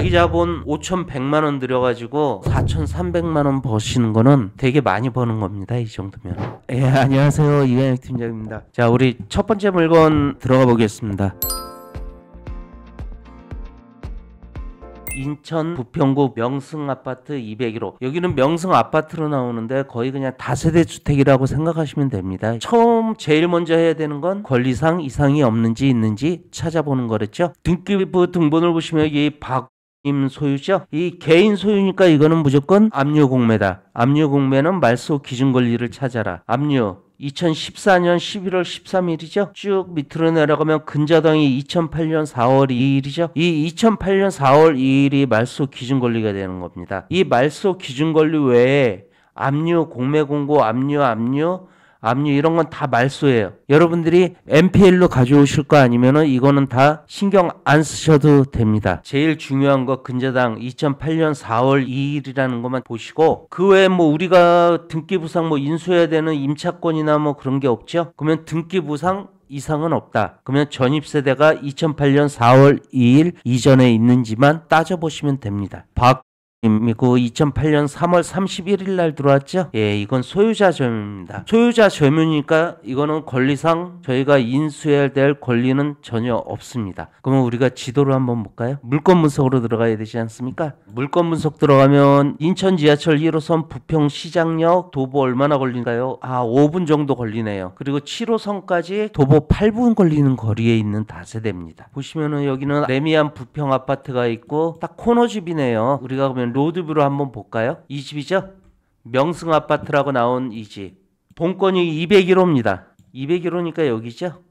자기 자본 5,100만 원 들여가지고 4,300만 원 버시는 거는 되게 많이 버는 겁니다. 이 정도면. 예, 안녕하세요. 이강혁 팀장입니다. 자, 우리 첫 번째 물건 들어가 보겠습니다. 인천 부평구 명승아파트 201호. 여기는 명승아파트로 나오는데 거의 그냥 다세대 주택이라고 생각하시면 됩니다. 처음 제일 먼저 해야 되는 건 권리상 이상이 없는지 있는지 찾아보는 거랬죠. 등기부 등본을 보시면 이 임 소유죠. 이 개인 소유니까 이거는 무조건 압류공매다. 압류공매는 말소 기준 권리를 찾아라. 압류 2014년 11월 13일이죠. 쭉 밑으로 내려가면 근저당이 2008년 4월 2일이죠. 이 2008년 4월 2일이 말소 기준 권리가 되는 겁니다. 이 말소 기준 권리 외에 압류, 공매 공고, 압류 이런 건 다 말소예요. 여러분들이 MPL로 가져오실 거 아니면은 이거는 다 신경 안 쓰셔도 됩니다. 제일 중요한 거 근저당 2008년 4월 2일이라는 것만 보시고 그 외에 뭐 우리가 등기부상 뭐 인수해야 되는 임차권이나 뭐 그런 게 없죠. 그러면 등기부상 이상은 없다. 그러면 전입세대가 2008년 4월 2일 이전에 있는지만 따져보시면 됩니다. 이고 2008년 3월 31일 날 들어왔죠? 예, 이건 소유자 점유입니다. 소유자 점유니까 이거는 권리상 저희가 인수해야 될 권리는 전혀 없습니다. 그러면 우리가 지도를 한번 볼까요? 물건 분석으로 들어가야 되지 않습니까? 물건 분석 들어가면 인천 지하철 1호선 부평시장역 도보 얼마나 걸린가요? 5분 정도 걸리네요. 그리고 7호선까지 도보 8분 걸리는 거리에 있는 다세대입니다. 보시면은 여기는 레미안 부평 아파트가 있고 딱 코너집이네요. 우리가 그러면 로드뷰로 한번 볼까요? 이 집이죠? 명승 아파트라고 나온 이 집. 본건이 201호입니다. 201호니까 여기죠?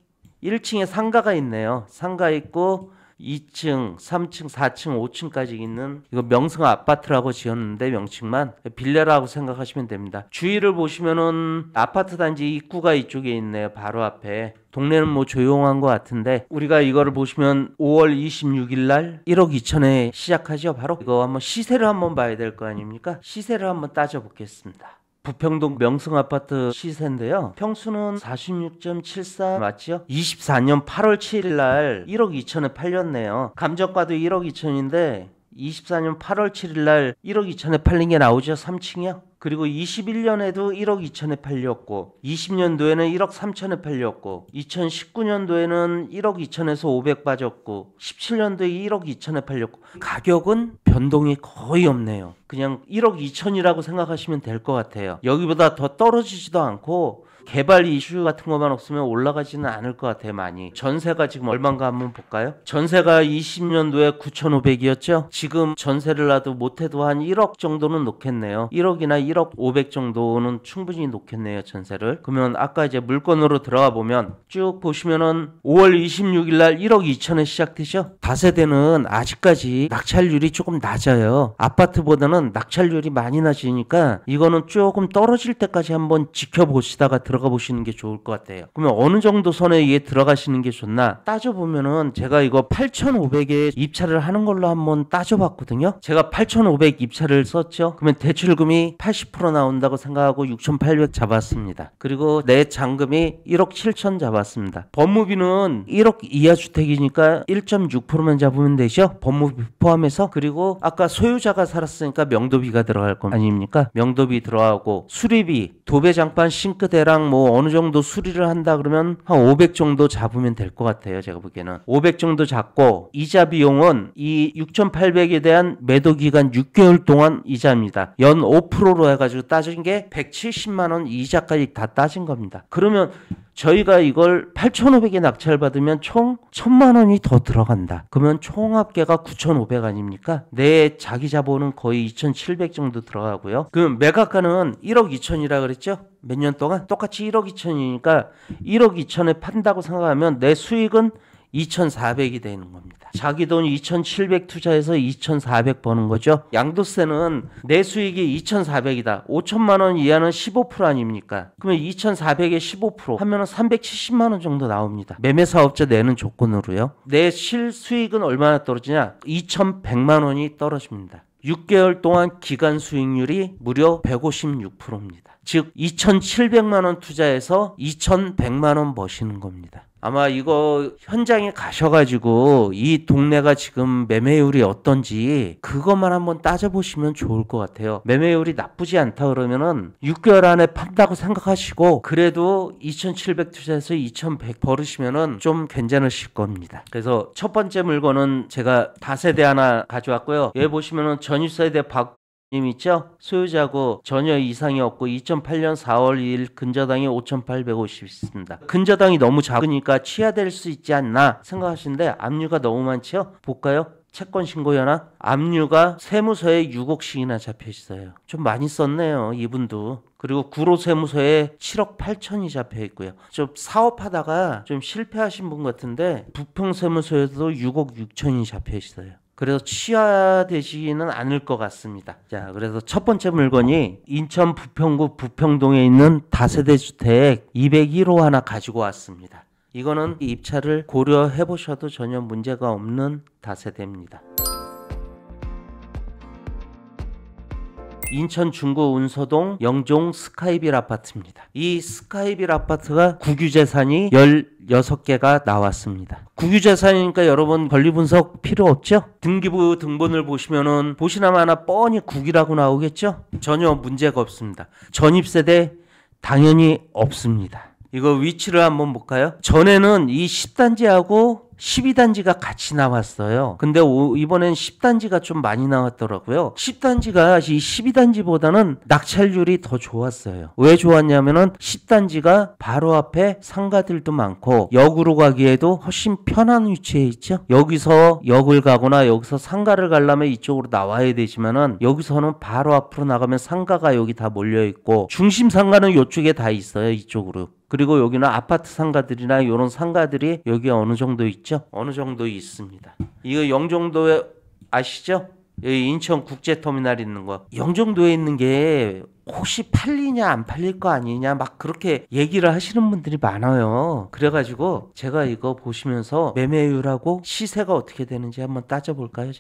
1층에 상가가 있네요. 상가 있고 2층, 3층, 4층, 5층까지 있는 이거 명승 아파트라고 지었는데 명칭만 빌라라고 생각하시면 됩니다. 주위를 보시면은 아파트 단지 입구가 이쪽에 있네요. 바로 앞에. 동네는 뭐 조용한 것 같은데 우리가 이거를 보시면 5월 26일 날 1억 2천에 시작하죠. 바로 이거 한번 시세를 한번 봐야 될 거 아닙니까? 시세를 한번 따져보겠습니다. 부평동 명승아파트 시세인데요. 평수는 46.74 맞죠? 24년 8월 7일 날 1억 2천에 팔렸네요. 감정가도 1억 2천인데 24년 8월 7일 날 1억 2천에 팔린 게 나오죠. 3층이요. 그리고 21년에도 1억 2천에 팔렸고 20년도에는 1억 3천에 팔렸고 2019년도에는 1억 2천에서 500 빠졌고 17년도에 1억 2천에 팔렸고 가격은 변동이 거의 없네요. 그냥 1억 2천이라고 생각하시면 될 것 같아요. 여기보다 더 떨어지지도 않고 개발 이슈 같은 것만 없으면 올라가지는 않을 것 같아요. 많이. 전세가 지금 얼마인가 한번 볼까요? 전세가 20년도에 9,500이었죠? 지금 전세를 놔도 못해도 한 1억 정도는 놓겠네요. 1억이나 1억 500 정도는 충분히 놓겠네요. 전세를. 그러면 아까 이제 물건으로 들어가 보면 쭉 보시면은 5월 26일 날 1억 2천에 시작되죠? 다세대는 아직까지 낙찰률이 조금 낮아요. 아파트보다는 낙찰률이 많이 낮으니까 이거는 조금 떨어질 때까지 한번 지켜보시다가 들어가 보시는 게 좋을 것 같아요. 그러면 어느 정도 선에 이게 들어가시는 게 좋나 따져보면은 제가 이거 8,500에 입찰을 하는 걸로 한번 따져봤거든요. 제가 8,500 입찰을 썼죠. 그러면 대출금이 80% 나온다고 생각하고 6,800 잡았습니다. 그리고 내 잔금이 1억 7천 잡았습니다. 법무비는 1억 이하 주택이니까 1.6%만 잡으면 되죠. 법무비 포함해서. 그리고 아까 소유자가 살았으니까 명도비가 들어갈 거 아닙니까? 명도비 들어가고 수리비, 도배장판, 싱크대랑 뭐 어느 정도 수리를 한다 그러면 한 500 정도 잡으면 될 것 같아요. 제가 보기에는 500 정도 잡고 이자 비용은 이 6,800에 대한 매도 기간 6개월 동안 이자입니다. 연 5%로 해가지고 따진 게 170만 원 이자까지 다 따진 겁니다. 그러면 저희가 이걸 8,500에 낙찰받으면 총 1,000만 원이 더 들어간다. 그러면 총 합계가 9,500 아닙니까? 내 자기 자본은 거의 2,700 정도 들어가고요. 그럼 매각가는 1억 2천이라 그랬죠? 몇 년 동안? 똑같이 1억 2천이니까 1억 2천에 판다고 생각하면 내 수익은 2,400이 되는 겁니다. 자기 돈 2,700 투자해서 2,400 버는 거죠. 양도세는 내 수익이 2,400이다. 5천만 원 이하는 15% 아닙니까? 그러면 2,400에 15% 하면 370만 원 정도 나옵니다. 매매사업자 내는 조건으로요. 내 실수익은 얼마나 떨어지냐? 2,100만 원이 떨어집니다. 6개월 동안 기간 수익률이 무려 156%입니다. 즉 2,700만 원 투자해서 2,100만 원 버시는 겁니다. 아마 이거 현장에 가셔가지고 이 동네가 지금 매매율이 어떤지 그것만 한번 따져보시면 좋을 것 같아요. 매매율이 나쁘지 않다 그러면은 6개월 안에 판다고 생각하시고 그래도 2,700 투자해서 2,100 벌으시면은 좀 괜찮으실 겁니다. 그래서 첫 번째 물건은 제가 다세대 하나 가져왔고요. 여기 보시면은 전입세대 님 있죠? 소유자고 전혀 이상이 없고 2008년 4월 2일 근저당이 5,850 있습니다. 근저당이 너무 작으니까 취하될 수 있지 않나 생각하시는데 압류가 너무 많죠? 볼까요? 채권 신고 현황 압류가 세무서에 6억씩이나 잡혀 있어요. 좀 많이 썼네요, 이분도. 그리고 구로 세무서에 7억 8천이 잡혀 있고요. 좀 사업하다가 좀 실패하신 분 같은데 부평 세무서에도 6억 6천이 잡혀 있어요. 그래서 취하되지는 않을 것 같습니다. 자, 그래서 첫 번째 물건이 인천 부평구 부평동에 있는 다세대 주택 201호 하나 가지고 왔습니다. 이거는 입찰을 고려해 보셔도 전혀 문제가 없는 다세대입니다. 인천 중구 운서동 영종 스카이빌 아파트입니다. 이 스카이빌 아파트가 국유재산이 16개가 나왔습니다. 국유재산이니까 여러분 권리분석 필요 없죠? 등기부 등본을 보시면은 보시나마나 뻔히 국이라고 나오겠죠? 전혀 문제가 없습니다. 전입세대 당연히 없습니다. 이거 위치를 한번 볼까요? 전에는 이 10단지하고 12단지가 같이 나왔어요. 근데 이번엔 10단지가 좀 많이 나왔더라고요. 10단지가 이 12단지보다는 낙찰률이 더 좋았어요. 왜 좋았냐면은 10단지가 바로 앞에 상가들도 많고 역으로 가기에도 훨씬 편한 위치에 있죠. 여기서 역을 가거나 여기서 상가를 가려면 이쪽으로 나와야 되지만은 여기서는 바로 앞으로 나가면 상가가 여기 다 몰려 있고 중심 상가는 이쪽에 다 있어요. 이쪽으로. 그리고 여기는 아파트 상가들이나 이런 상가들이 여기 어느 정도 있죠? 어느 정도 있습니다. 이거 영종도에 아시죠? 여기 인천국제터미널 있는 거. 영종도에 있는 게 혹시 팔리냐 안 팔릴 거 아니냐 막 그렇게 얘기를 하시는 분들이 많아요. 그래가지고 제가 이거 보시면서 매매율하고 시세가 어떻게 되는지 한번 따져볼까요?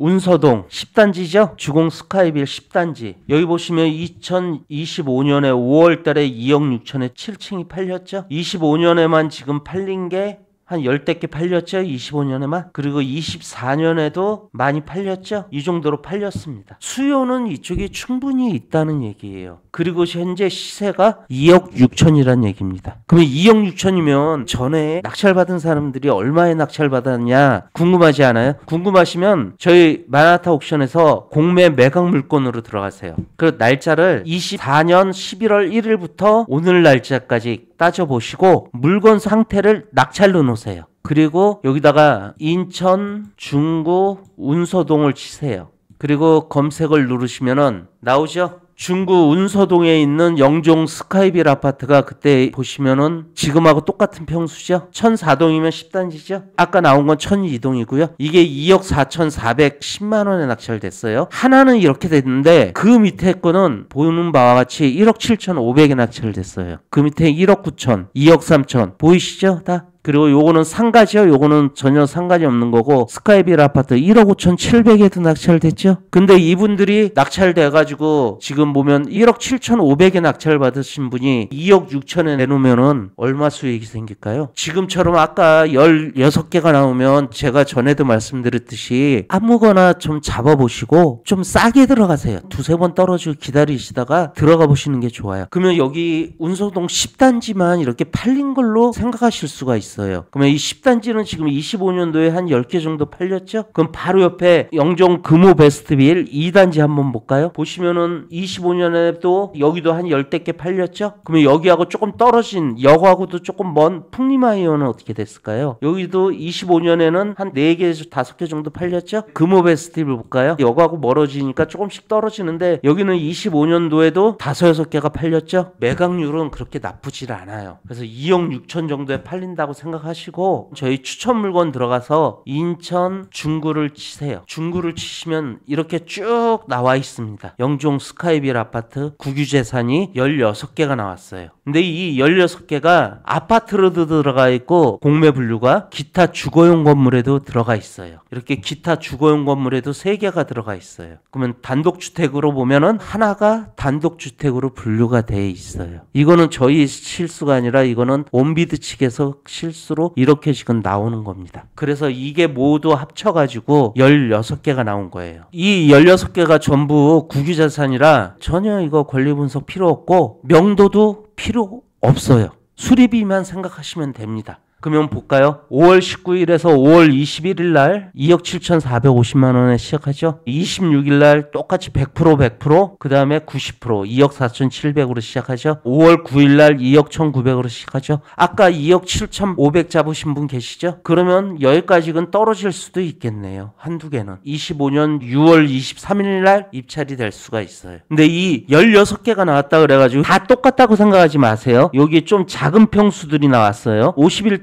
운서동 10단지죠? 주공 스카이빌 10단지. 여기 보시면 2025년에 5월 달에 2억 6천에 7층이 팔렸죠? 25년에만 지금 팔린 게 한 10대 개 팔렸죠? 25년에만. 그리고 24년에도 많이 팔렸죠? 이 정도로 팔렸습니다. 수요는 이쪽에 충분히 있다는 얘기예요. 그리고 현재 시세가 2억 6천이란 얘기입니다. 그러면 2억 6천이면 전에 낙찰받은 사람들이 얼마에 낙찰받았냐 궁금하지 않아요? 궁금하시면 저희 마나타 옥션에서 공매 매각 물건으로 들어가세요. 그 날짜를 24년 11월 1일부터 오늘 날짜까지 따져보시고 물건 상태를 낙찰로 놓으세요. 그리고 여기다가 인천 중구 운서동을 치세요. 그리고 검색을 누르시면은 나오죠? 중구 운서동에 있는 영종 스카이빌 아파트가 그때 보시면은 지금하고 똑같은 평수죠? 1004동이면 10단지죠? 아까 나온 건 1002동이고요. 이게 2억 4,410만 원에 낙찰됐어요. 하나는 이렇게 됐는데 그 밑에 거는 보는 바와 같이 1억 7,500에 낙찰됐어요. 그 밑에 1억 9천, 2억 3천 보이시죠? 다? 그리고 요거는 상가죠. 요거는 전혀 상관이 없는 거고 스카이빌 아파트 1억 5,700에도 낙찰됐죠. 근데 이분들이 낙찰돼가지고 지금 보면 1억 7,500에 낙찰 받으신 분이 2억 6천에 내놓으면은 얼마 수익이 생길까요? 지금처럼 아까 16개가 나오면 제가 전에도 말씀드렸듯이 아무거나 좀 잡아보시고 좀 싸게 들어가세요. 두세 번 떨어지고 기다리시다가 들어가 보시는 게 좋아요. 그러면 여기 운서동 10단지만 이렇게 팔린 걸로 생각하실 수가 있어요. 그러면 이 10단지는 지금 25년도에 한 10개 정도 팔렸죠? 그럼 바로 옆에 영종 금호 베스트빌 2단지 한번 볼까요? 보시면은 25년에도 여기도 한 10대 개 팔렸죠? 그러면 여기하고 조금 떨어진 역하고도 조금 먼 풍림아이언은 어떻게 됐을까요? 여기도 25년에는 한 4개에서 5개 정도 팔렸죠? 금호 베스트빌 볼까요? 역하고 멀어지니까 조금씩 떨어지는데 여기는 25년도에도 5, 6개가 팔렸죠? 매각률은 그렇게 나쁘질 않아요. 그래서 2억 6천 정도에 팔린다고 생각하시고 저희 추천 물건 들어가서 인천 중구를 치세요. 중구를 치시면 이렇게 쭉 나와 있습니다. 영종 스카이빌 아파트 국유재산이 16개가 나왔어요. 근데 이 16개가 아파트로도 들어가 있고 공매 분류가 기타 주거용 건물에도 들어가 있어요. 이렇게 기타 주거용 건물에도 3개가 들어가 있어요. 그러면 단독주택으로 보면은 하나가 단독주택으로 분류가 돼 있어요. 이거는 저희 실수가 아니라 이거는 온비드 측에서 실수 실수로 이렇게 지금 나오는 겁니다. 그래서 이게 모두 합쳐가지고 16개가 나온 거예요. 이 16개가 전부 국유자산이라 전혀 이거 권리 분석 필요 없고 명도도 필요 없어요. 수리비만 생각하시면 됩니다. 그러면 볼까요? 5월 19일에서 5월 21일 날 2억 7,450만 원에 시작하죠. 26일 날 똑같이 100%, 그 다음에 90%, 2억 4,700으로 시작하죠. 5월 9일 날 2억 1,900으로 시작하죠. 아까 2억 7,500 잡으신 분 계시죠? 그러면 여기까지는 떨어질 수도 있겠네요. 한두 개는. 25년 6월 23일 날 입찰이 될 수가 있어요. 근데 이 16개가 나왔다 그래가지고 다 똑같다고 생각하지 마세요. 여기 좀 작은 평수들이 나왔어요.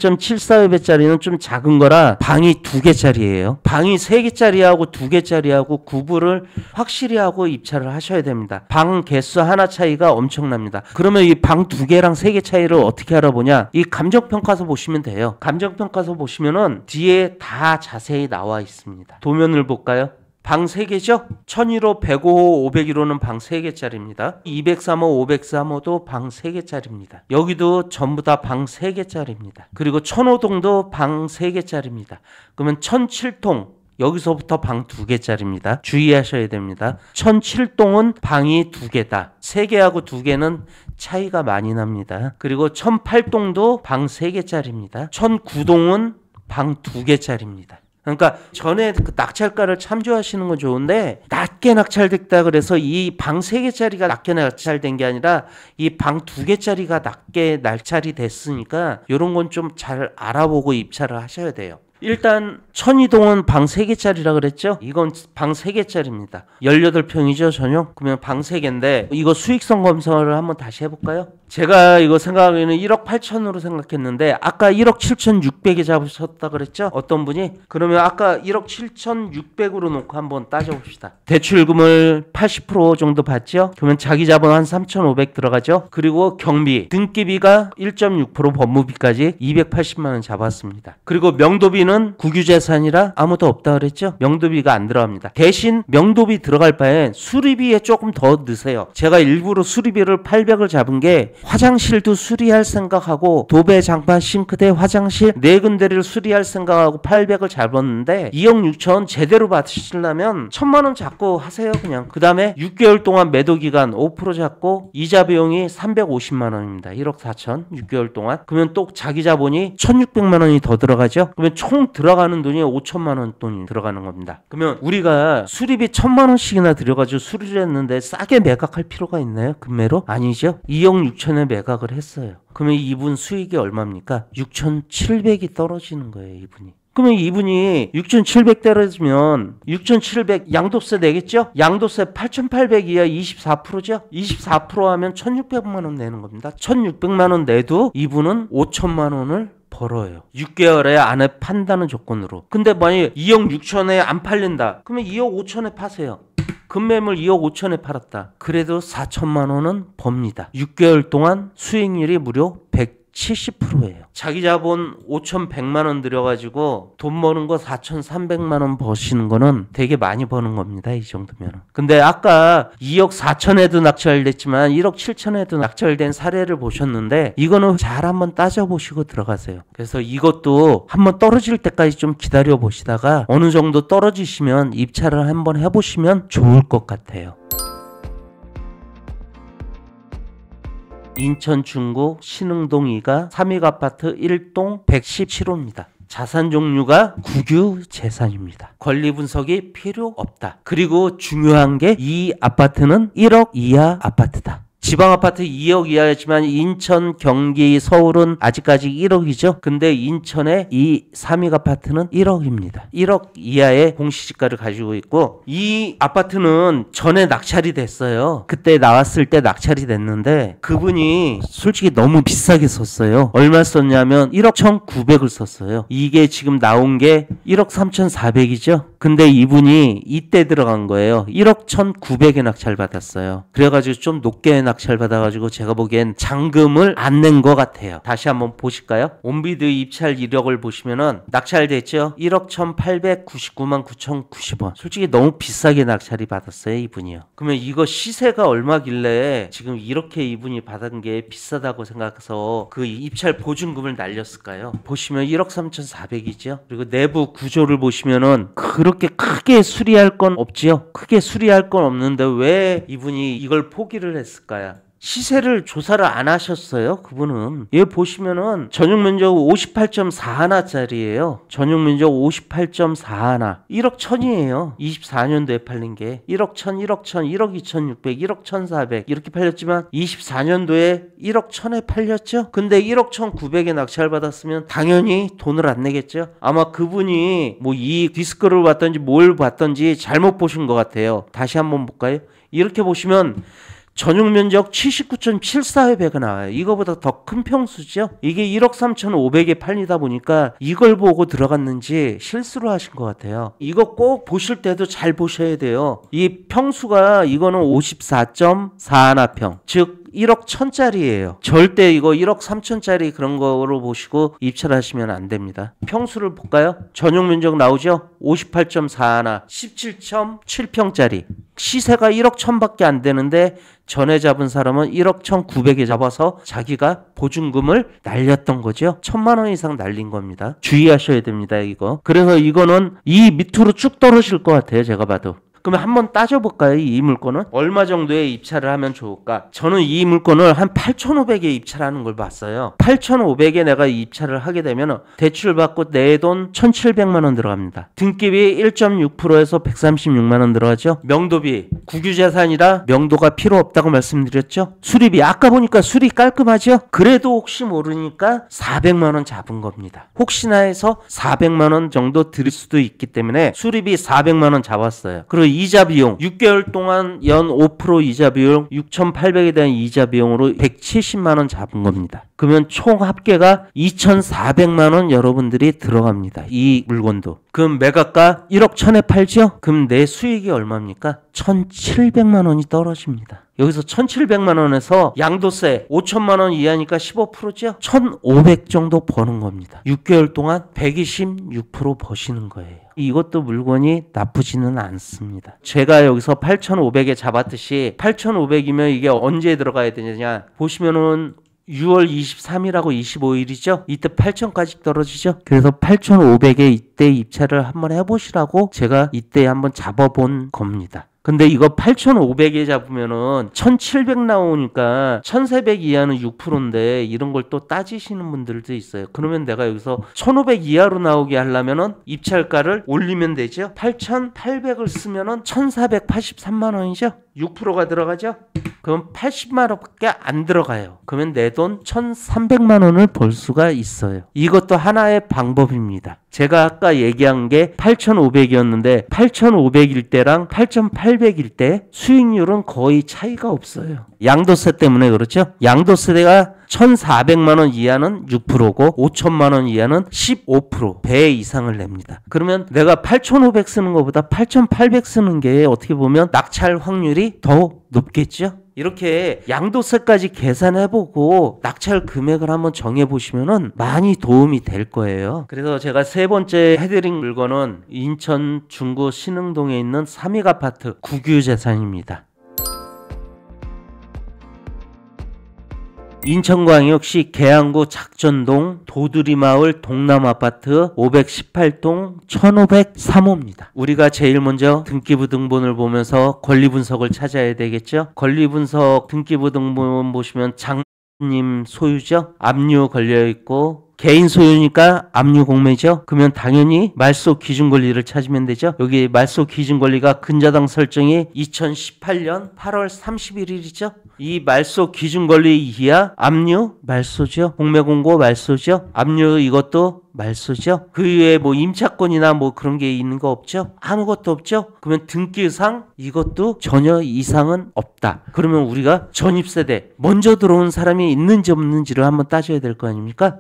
51.74배짜리는 좀 작은 거라 방이 2개짜리예요. 방이 3개짜리하고 2개짜리하고 구분을 확실히 하고 입찰을 하셔야 됩니다. 방 개수 하나 차이가 엄청납니다. 그러면 이 방 2개랑 3개 차이를 어떻게 알아보냐? 이 감정평가서 보시면 돼요. 감정평가서 보시면은 뒤에 다 자세히 나와 있습니다. 도면을 볼까요? 방 3개죠? 1001호, 105호, 501호는 방 3개짜리입니다. 203호, 503호도 방 3개짜리입니다. 여기도 전부 다 방 3개짜리입니다. 그리고 1005동도 방 3개짜리입니다. 그러면 1007동 여기서부터 방 2개짜리입니다. 주의하셔야 됩니다. 1007동은 방이 2개다. 3개하고 2개는 차이가 많이 납니다. 그리고 1008동도 방 3개짜리입니다. 1009동은 방 2개짜리입니다. 그러니까 전에 그 낙찰가를 참조하시는 건 좋은데 낮게 낙찰됐다 그래서 이 방 3개짜리가 낮게 낙찰된 게 아니라 이 방 2개짜리가 낮게 낙찰이 됐으니까 이런 건 좀 잘 알아보고 입찰을 하셔야 돼요. 일단 천이동은 방 3개짜리라 그랬죠? 이건 방 3개짜리입니다. 18평이죠 전용? 그러면 방 3개인데 이거 수익성 검사를 한번 다시 해볼까요? 제가 이거 생각하기에는 1억 8천으로 생각했는데 아까 1억 7,600에 잡으셨다 그랬죠? 어떤 분이? 그러면 아까 1억 7,600으로 놓고 한번 따져봅시다. 대출금을 80% 정도 받죠? 그러면 자기 자본 한 3,500 들어가죠? 그리고 경비, 등기비가 1.6% 법무비까지 280만 원 잡았습니다. 그리고 명도비는 국유재산이라 아무도 없다 그랬죠? 명도비가 안 들어갑니다. 대신 명도비 들어갈 바엔 수리비에 조금 더 넣으세요. 제가 일부러 수리비를 800을 잡은 게 화장실도 수리할 생각하고 도배, 장판, 싱크대, 화장실 4군데를 수리할 생각하고 800을 잡았는데 2억 6천 제대로 받으시려면 1,000만 원 잡고 하세요 그냥. 그 다음에 6개월 동안 매도기간 5% 잡고 이자 비용이 350만 원입니다. 1억 4천 6개월 동안. 그러면 또 자기 자본이 1,600만 원이 더 들어가죠. 그러면 총 들어가는 돈이 5천만 원 돈이 들어가는 겁니다. 그러면 우리가 수리비 1,000만 원씩이나 들여가지고 수리를 했는데 싸게 매각할 필요가 있나요? 금매로? 아니죠. 2억 6천에 매각을 했어요. 그러면 이분 수익이 얼마입니까? 6,700이 떨어지는 거예요, 이분이. 그러면 이분이 6,700 떨어지면 6,700 양도세 내겠죠? 양도세 8,800 이하 24%죠? 24% 하면 1,600만 원 내는 겁니다. 1,600만 원 내도 이분은 5천만 원을 벌어요. 6개월에 안에 판다는 조건으로. 근데 만약에 2억 6천에 안 팔린다. 그러면 2억 5천에 파세요. 금매물 2억 5천에 팔았다. 그래도 4천만 원은 법니다. 6개월 동안 수익률이 무려 170%예요. 자기 자본 5,100만 원 들여가지고 돈 버는 거 4,300만 원 버시는 거는 되게 많이 버는 겁니다. 이 정도면. 근데 아까 2억 4천에도 낙찰됐지만 1억 7천에도 낙찰된 사례를 보셨는데 이거는 잘 한번 따져보시고 들어가세요. 그래서 이것도 한번 떨어질 때까지 좀 기다려 보시다가 어느 정도 떨어지시면 입찰을 한번 해보시면 좋을 것 같아요. 인천 중구 신흥동 2가 3익 아파트 1동 117호입니다. 자산 종류가 국유 재산입니다. 권리 분석이 필요 없다. 그리고 중요한 게 이 아파트는 1억 이하 아파트다. 지방 아파트 2억 이하였지만 인천, 경기, 서울은 아직까지 1억이죠. 근데 인천의 이 3익 아파트는 1억입니다. 1억 이하의 공시지가를 가지고 있고 이 아파트는 전에 낙찰이 됐어요. 그때 나왔을 때 낙찰이 됐는데 그분이 솔직히 너무 비싸게 썼어요. 얼마 썼냐면 1억 1,900을 썼어요. 이게 지금 나온 게 1억 3,400이죠. 근데 이분이 이때 들어간 거예요. 1억 1,900에 낙찰 받았어요. 그래가지고 좀 높게 낙찰 낙찰받아가지고 제가 보기엔 잔금을 안 낸 것 같아요. 다시 한번 보실까요? 온비드 입찰 이력을 보시면은 낙찰됐죠? 1억 1,899만 9,090원. 솔직히 너무 비싸게 낙찰이 받았어요, 이분이요. 그러면 이거 시세가 얼마길래 지금 이렇게 이분이 받은 게 비싸다고 생각해서 그 입찰 보증금을 날렸을까요? 보시면 1억 3,400이죠. 그리고 내부 구조를 보시면은 그렇게 크게 수리할 건 없지요. 크게 수리할 건 없는데 왜 이분이 이걸 포기를 했을까요? 시세를 조사를 안 하셨어요. 그분은. 얘 보시면은 전용면적 58.41짜리예요. 전용면적 58.41. 1억 1,000이에요. 24년도에 팔린 게 1억 1,000, 1억 1,000, 1억 2,600, 1억 1,400 이렇게 팔렸지만 24년도에 1억 1,000에 팔렸죠. 근데 1억 1,900에 낙찰 받았으면 당연히 돈을 안 내겠죠. 아마 그분이 뭐 이 디스크를 봤던지 뭘 봤던지 잘못 보신 것 같아요. 다시 한번 볼까요? 이렇게 보시면 전용 면적 79.74회배가 나와요. 이거보다 더 큰 평수죠. 이게 1억 3,500에 팔리다 보니까 이걸 보고 들어갔는지 실수를 하신 것 같아요. 이거 꼭 보실 때도 잘 보셔야 돼요. 이 평수가 이거는 54.41평, 즉 1억 1,000짜리예요. 절대 이거 1억 3천짜리 그런 거로 보시고 입찰하시면 안 됩니다. 평수를 볼까요? 전용 면적 나오죠? 58.41, 17.7평짜리. 시세가 1억 1,000밖에 안 되는데 전에 잡은 사람은 1억 1,900에 잡아서 자기가 보증금을 날렸던 거죠. 1,000만 원 이상 날린 겁니다. 주의하셔야 됩니다, 이거. 그래서 이거는 이 밑으로 쭉 떨어질 것 같아요, 제가 봐도. 그러면 한번 따져볼까요? 이 물건은 얼마 정도에 입찰을 하면 좋을까? 저는 이 물건을 한 8,500에 입찰하는 걸 봤어요. 8,500에 내가 입찰을 하게 되면 대출 받고 내 돈 1,700만 원 들어갑니다. 등기비 1.6%에서 136만 원 들어가죠. 명도비 국유재산이라 명도가 필요 없다고 말씀드렸죠. 수리비 아까 보니까 수리 깔끔하죠. 그래도 혹시 모르니까 400만 원 잡은 겁니다. 혹시나 해서 400만 원 정도 드릴 수도 있기 때문에 수리비 400만 원 잡았어요. 그리고 이자 비용 6개월 동안 연 5% 이자 비용 6,800에 대한 이자 비용으로 170만 원 잡은 겁니다. 그러면 총 합계가 2,400만 원 여러분들이 들어갑니다. 이 물건도. 그럼 매각가 1억 1,000에 팔죠? 그럼 내 수익이 얼마입니까? 1,700만 원이 떨어집니다. 여기서 1,700만 원에서 양도세 5천만 원 이하니까 15%죠? 1,500 정도 버는 겁니다. 6개월 동안 126% 버시는 거예요. 이것도 물건이 나쁘지는 않습니다. 제가 여기서 8,500에 잡았듯이 8,500이면 이게 언제 들어가야 되느냐 보시면은 6월 23일하고 25일이죠. 이때 8,000까지 떨어지죠. 그래서 8,500에 이때 입찰을 한번 해보시라고 제가 이때 한번 잡아본 겁니다. 근데 이거 8,500에 잡으면은 1,700 나오니까 1,400 이하는 6%인데 이런 걸 또 따지시는 분들도 있어요. 그러면 내가 여기서 1,500 이하로 나오게 하려면은 입찰가를 올리면 되죠. 8,800을 쓰면은 1,483만 원이죠. 6%가 들어가죠. 그럼 80만 원밖에 안 들어가요. 그러면 내 돈 1,300만 원을 벌 수가 있어요. 이것도 하나의 방법입니다. 제가 아까 얘기한 게 8,500이었는데 8,500일 때랑 8,800일 때 수익률은 거의 차이가 없어요. 양도세 때문에 그렇죠. 양도세가 1,400만 원 이하는 6%고 5천만 원 이하는 15% 배 이상을 냅니다. 그러면 내가 8,500 쓰는 것보다 8,800 쓰는 게 어떻게 보면 낙찰 확률이 더 높겠죠. 이렇게 양도세까지 계산해보고 낙찰 금액을 한번 정해보시면은 많이 도움이 될 거예요. 그래서 제가 세 번째 해드린 물건은 인천 중구 신흥동에 있는 삼익아파트 국유재산입니다. 인천광역시 계양구 작전동 도두리마을 동남아파트 518동 1503호입니다. 우리가 제일 먼저 등기부 등본을 보면서 권리분석을 찾아야 되겠죠. 권리분석 등기부 등본 보시면 장님 소유죠. 압류 걸려있고 개인 소유니까 압류 공매죠. 그러면 당연히 말소 기준 권리를 찾으면 되죠. 여기 말소 기준 권리가 근저당 설정이 2018년 8월 31일이죠. 이 말소 기준 권리 이하 압류 말소죠. 공매 공고 말소죠. 압류 이것도 말소죠. 그 외에 뭐 임차권이나 뭐 그런 게 있는 거 없죠? 아무것도 없죠? 그러면 등기상 이것도 전혀 이상은 없다. 그러면 우리가 전입세대 먼저 들어온 사람이 있는지 없는지를 한번 따져야 될 거 아닙니까?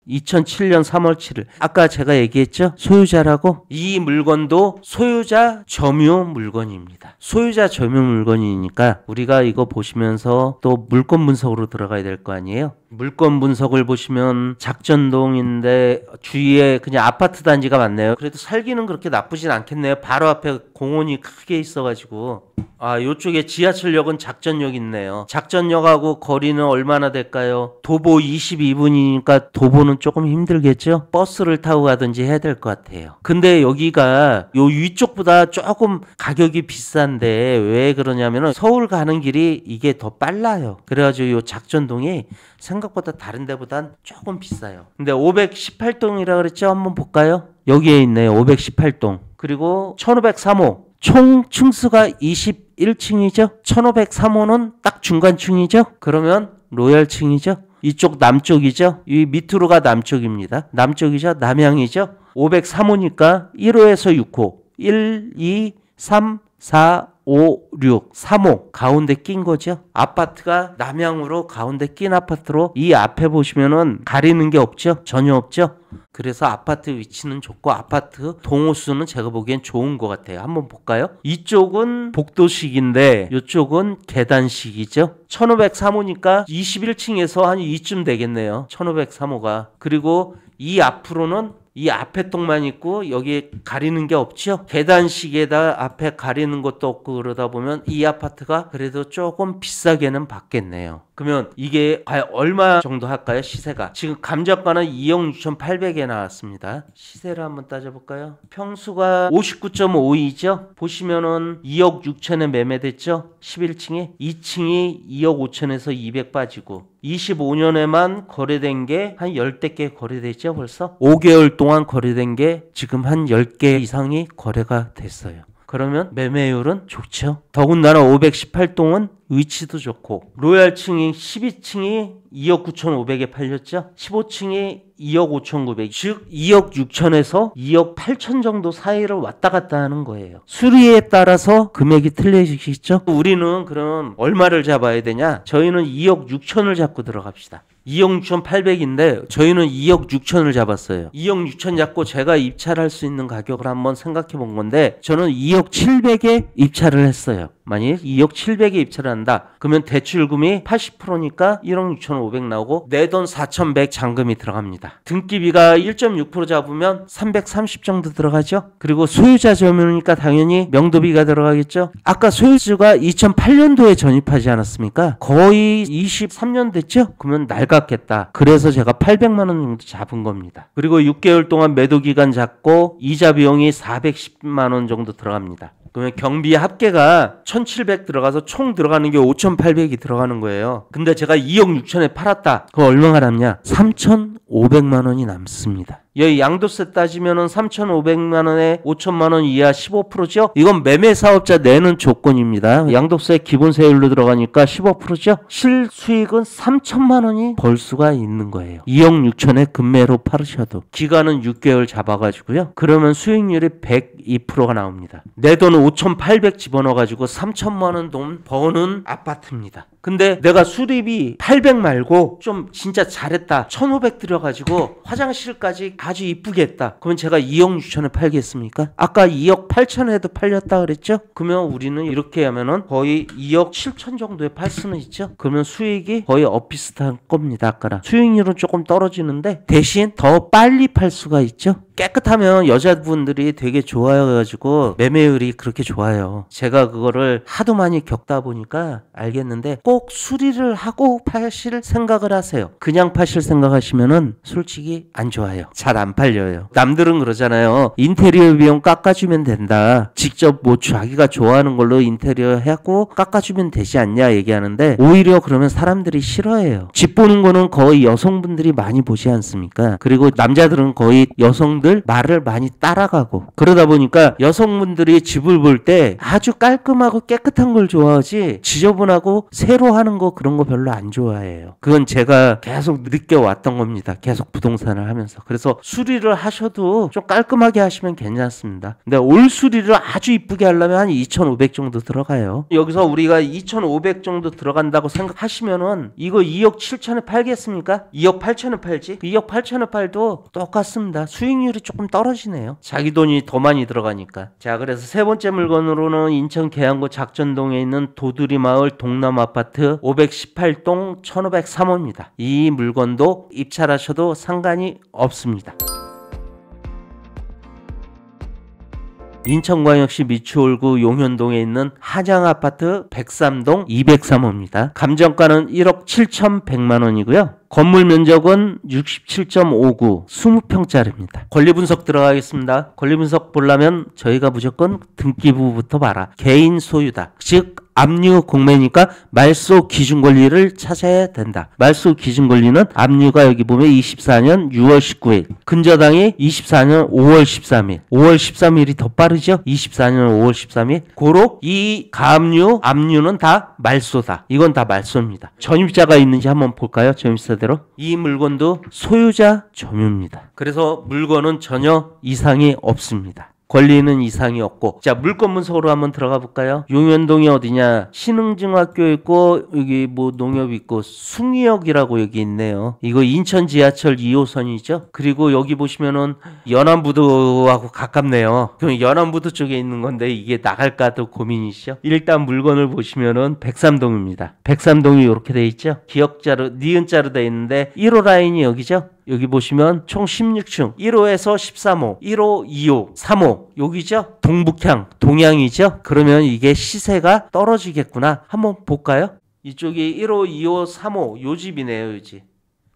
2007년 3월 7일. 아까 제가 얘기했죠? 소유자라고. 이 물건도 소유자 점유 물건입니다. 소유자 점유 물건이니까 우리가 이거 보시면서 또 물건 분석으로 들어가야 될 거 아니에요? 물건 분석을 보시면 작전동인데 주위에 그냥 아파트 단지가 많네요. 그래도 살기는 그렇게 나쁘진 않겠네요. 바로 앞에 공원이 크게 있어가지고. 아, 요쪽에 지하철역은 작전역 있네요. 작전역하고 거리는 얼마나 될까요? 도보 22분이니까 도보는 조금 힘들겠죠? 버스를 타고 가든지 해야 될 것 같아요. 근데 여기가 요 위쪽보다 조금 가격이 비싼데 왜 그러냐면은 서울 가는 길이 이게 더 빨라요. 그래가지고 요 작전동이 생각보다 다른 데보단 조금 비싸요. 근데 518동이라 그랬죠? 한번 볼까요? 여기에 있네요. 518동. 그리고 1503호. 총 층수가 21층이죠. 1503호는 딱 중간층이죠. 그러면 로얄층이죠. 이쪽 남쪽이죠. 이 밑으로가 남쪽입니다. 남쪽이죠. 남향이죠. 503호니까 1호에서 6호. 1, 2, 3, 4, 5, 6, 3호 가운데 낀 거죠. 아파트가 남향으로 가운데 낀 아파트로 이 앞에 보시면은 가리는 게 없죠. 전혀 없죠. 그래서 아파트 위치는 좋고 아파트 동호수는 제가 보기엔 좋은 것 같아요. 한번 볼까요? 이쪽은 복도식인데 이쪽은 계단식이죠. 1503호니까 21층에서 한 이쯤 되겠네요. 1503호가. 그리고 이 앞으로는 이 앞에 동만 있고 여기에 가리는 게 없죠. 계단식에다 앞에 가리는 것도 없고 그러다 보면 이 아파트가 그래도 조금 비싸게는 받겠네요. 그러면 이게 과연 얼마 정도 할까요? 시세가 지금 감정가는 2억 6,800에 나왔습니다. 시세를 한번 따져볼까요? 평수가 59.52죠. 보시면은 2억 6천에 매매됐죠. 11층에 2층이 2억 5천에서 200 빠지고 25년에만 거래된 게 한 10대 개 거래됐죠. 벌써 5개월 동안 거래된 게 지금 한 10개 이상이 거래가 됐어요. 그러면 매매율은 좋죠. 더군다나 518동은 위치도 좋고 로얄층이 12층이 2억 9,500에 팔렸죠. 15층이 2억 5,900, 즉 2억 6천에서 2억 8천 정도 사이를 왔다 갔다 하는 거예요. 수리에 따라서 금액이 틀려지겠죠. 우리는 그럼 얼마를 잡아야 되냐? 저희는 2억 6천을 잡고 들어갑시다. 2억 6,800인데 저희는 2억 6천을 잡았어요. 2억 6천 잡고 제가 입찰할 수 있는 가격을 한번 생각해 본 건데 저는 2억 700에 입찰을 했어요. 만일 2억 700에 입찰을 한다. 그러면 대출금이 80%니까 1억 6,500 나오고 내 돈 4,100 잔금이 들어갑니다. 등기비가 1.6% 잡으면 330 정도 들어가죠. 그리고 소유자 점유니까 당연히 명도비가 들어가겠죠. 아까 소유주가 2008년도에 전입하지 않았습니까? 거의 23년 됐죠. 그러면 낡았겠다. 그래서 제가 800만 원 정도 잡은 겁니다. 그리고 6개월 동안 매도 기간 잡고 이자 비용이 410만 원 정도 들어갑니다. 그러면 경비 합계가 1,700 들어가서 총 들어가는 게 5,800이 들어가는 거예요. 근데 제가 2억 6천에 팔았다. 그거 얼마가 남냐? 3,500만 원이 남습니다. 여기 양도세 따지면은 3,500만 원에 5천만 원 이하 15%죠? 이건 매매 사업자 내는 조건입니다. 양도세 기본세율로 들어가니까 15%죠? 실수익은 3천만 원이 벌 수가 있는 거예요. 2억 6천에 금매로 팔으셔도. 기간은 6개월 잡아가지고요. 그러면 수익률이 102%가 나옵니다. 내 돈은 5,800 집어넣어가지고 3천만 원 돈 버는 아파트입니다. 근데 내가 수리비 800 말고 좀 진짜 잘했다. 1,500 들여가지고 화장실까지 아주 이쁘게 했다. 그러면 제가 2억 6천에 팔겠습니까? 아까 2억 8천에도 팔렸다 그랬죠? 그러면 우리는 이렇게 하면은 거의 2억 7천 정도에 팔 수는 있죠? 그러면 수익이 거의 비슷한 겁니다. 아까랑. 수익률은 조금 떨어지는데 대신 더 빨리 팔 수가 있죠? 깨끗하면 여자분들이 되게 좋아해가지고 매매율이 그렇게 좋아요. 제가 그거를 하도 많이 겪다 보니까 알겠는데 꼭 수리를 하고 파실 생각을 하세요. 그냥 파실 생각하시면은 솔직히 안 좋아요. 잘 안 팔려요. 남들은 그러잖아요. 인테리어 비용 깎아주면 된다. 직접 뭐 자기가 좋아하는 걸로 인테리어 하고 깎아주면 되지 않냐 얘기하는데 오히려 그러면 사람들이 싫어해요. 집 보는 거는 거의 여성분들이 많이 보지 않습니까? 그리고 남자들은 거의 여성들 말을 많이 따라가고 그러다 보니까 여성분들이 집을 볼 때 아주 깔끔하고 깨끗한 걸 좋아하지 지저분하고 새로 함부로 하는 거 그런 거 별로 안 좋아해요. 그건 제가 계속 느껴왔던 겁니다. 계속 부동산을 하면서. 그래서 수리를 하셔도 좀 깔끔하게 하시면 괜찮습니다. 근데 올 수리를 아주 이쁘게 하려면 한 2,500 정도 들어가요. 여기서 우리가 2,500 정도 들어간다고 생각하시면은 이거 2억 7천에 팔겠습니까? 2억 8천에 팔지? 2억 8천에 팔도 똑같습니다. 수익률이 조금 떨어지네요. 자기 돈이 더 많이 들어가니까. 자, 그래서 세 번째 물건으로는 인천 계양구 작전동에 있는 도두리마을 동남아파트 518동 1503호입니다. 이 물건도 입찰하셔도 상관이 없습니다. 인천광역시 미추홀구 용현동에 있는 한양아파트 103동 203호입니다. 감정가는 1억 7,100만원이고요. 건물 면적은 67.59, 20평짜리입니다. 권리분석 들어가겠습니다. 권리분석 보려면 저희가 무조건 등기부부터 봐라. 개인 소유다. 즉 압류 공매니까 말소 기준 권리를 찾아야 된다. 말소 기준 권리는 압류가 여기 보면 24년 6월 19일, 근저당이 24년 5월 13일. 5월 13일이 더 빠르죠? 24년 5월 13일. 고로 이 가압류, 압류는 다 말소다. 이건 다 말소입니다. 전입자가 있는지 한번 볼까요? 전입자대로. 이 물건도 소유자 점유입니다. 그래서 물건은 전혀 이상이 없습니다. 권리는 이상이 없고. 자, 물건 분석으로 한번 들어가 볼까요? 용현동이 어디냐? 신흥중학교 있고 여기 뭐 농협 있고 숭이역이라고 여기 있네요. 이거 인천 지하철 2호선이죠. 그리고 여기 보시면은 연안부두하고 가깝네요. 그럼 연안부두 쪽에 있는 건데 이게 나갈까도 고민이시죠. 일단 물건을 보시면은 103동입니다. 103동이 이렇게 돼 있죠. 기역자로 니은자로 돼 있는데 1호 라인이 여기죠. 여기 보시면 총 16층 1호에서 13호 1호 2호 3호 여기죠. 동북향 동향이죠. 그러면 이게 시세가 떨어지겠구나. 한번 볼까요? 이쪽이 1호 2호 3호 요 집이네요. 요 집.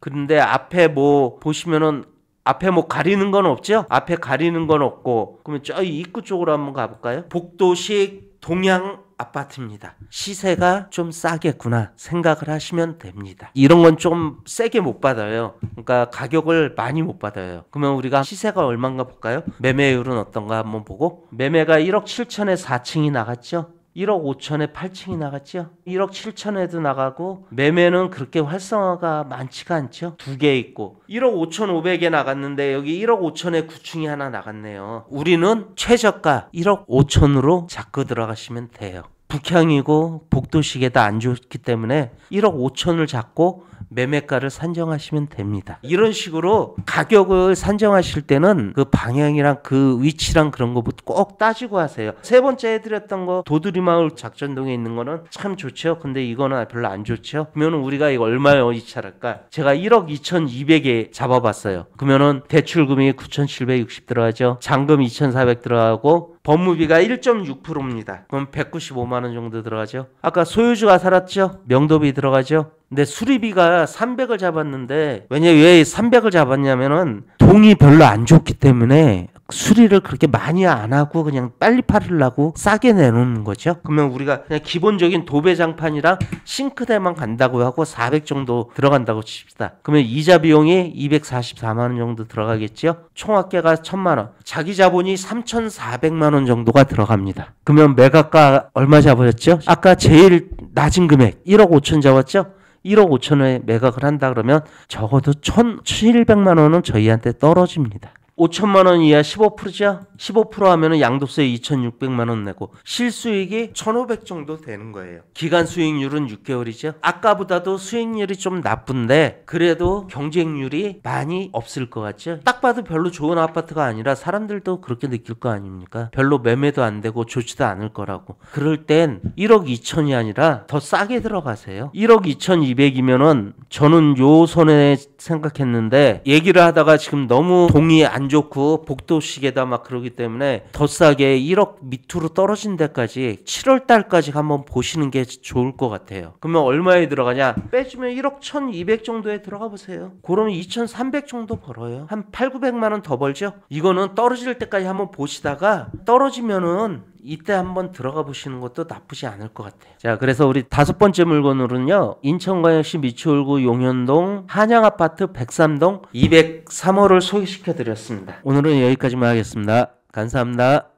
그런데 앞에 뭐 보시면은 앞에 뭐 가리는 건 없죠? 앞에 가리는 건 없고. 그러면 저 입구 쪽으로 한번 가볼까요? 복도식 동양 아파트입니다. 시세가 좀 싸겠구나 생각을 하시면 됩니다. 이런 건 좀 세게 못 받아요. 그러니까 가격을 많이 못 받아요. 그러면 우리가 시세가 얼마인가 볼까요? 매매율은 어떤가 한번 보고. 매매가 1억 7천에 4층이 나갔죠. 1억 5천에 8층이 나갔죠. 1억 7천에도 나가고 매매는 그렇게 활성화가 많지가 않죠. 두 개 있고 1억 5천 5백에 나갔는데 여기 1억 5천에 9층이 하나 나갔네요. 우리는 최저가 1억 5천으로 잡고 들어가시면 돼요. 북향이고 복도식에다 안 좋기 때문에 1억 5천을 잡고 매매가를 산정하시면 됩니다. 이런 식으로 가격을 산정하실 때는 그 방향이랑 그 위치랑 그런 거부터 꼭 따지고 하세요. 세 번째 해드렸던 거 도두리마을 작전동에 있는 거는 참 좋죠. 근데 이거는 별로 안 좋죠. 그러면 우리가 이거 얼마에 이차랄까? 제가 1억 2,200에 잡아봤어요. 그러면은 대출금이 9,760 들어가죠. 잔금 2,400 들어가고 법무비가 1.6%입니다. 그럼 195만 원 정도 들어가죠. 아까 소유주가 살았죠? 명도비 들어가죠? 근데 수리비가 300을 잡았는데 왜 300을 잡았냐면은 동이 별로 안 좋기 때문에 수리를 그렇게 많이 안 하고 그냥 빨리 팔으려고 싸게 내놓는 거죠. 그러면 우리가 그냥 기본적인 도배장판이랑 싱크대만 간다고 하고 400 정도 들어간다고 칩시다. 그러면 이자 비용이 244만 원 정도 들어가겠죠. 총합계가 1,000만 원. 자기 자본이 3,400만 원 정도가 들어갑니다. 그러면 매각가 얼마 잡으셨죠? 아까 제일 낮은 금액 1억 5천 잡았죠? 1억 5천에 매각을 한다 그러면 적어도 1,700만 원은 저희한테 떨어집니다. 5천만 원 이하 15%죠? 15% 하면은 양도세 2,600만 원 내고 실수익이 1,500 정도 되는 거예요. 기간 수익률은 6개월이죠. 아까보다도 수익률이 좀 나쁜데 그래도 경쟁률이 많이 없을 것 같죠? 딱 봐도 별로 좋은 아파트가 아니라 사람들도 그렇게 느낄 거 아닙니까? 별로 매매도 안 되고 좋지도 않을 거라고. 그럴 땐 1억 2천이 아니라 더 싸게 들어가세요. 1억 2,200이면은 저는 요 손에 생각했는데 얘기를 하다가 지금 너무 동이 안 좋고 복도식에다 막 그러기 때문에 더 싸게 1억 밑으로 떨어진 데까지 7월 달까지 한번 보시는 게 좋을 것 같아요. 그러면 얼마에 들어가냐? 빼주면 1억 1,200 정도에 들어가 보세요. 그러면 2,300 정도 벌어요. 한 8,900만 원 더 벌죠? 이거는 떨어질 때까지 한번 보시다가 떨어지면은 이때 한번 들어가 보시는 것도 나쁘지 않을 것 같아요. 자, 그래서 우리 다섯 번째 물건으로는요. 인천광역시 미추홀구 용현동 한양아파트 103동 203호를 소개시켜 드렸습니다. 오늘은 여기까지만 하겠습니다. 감사합니다.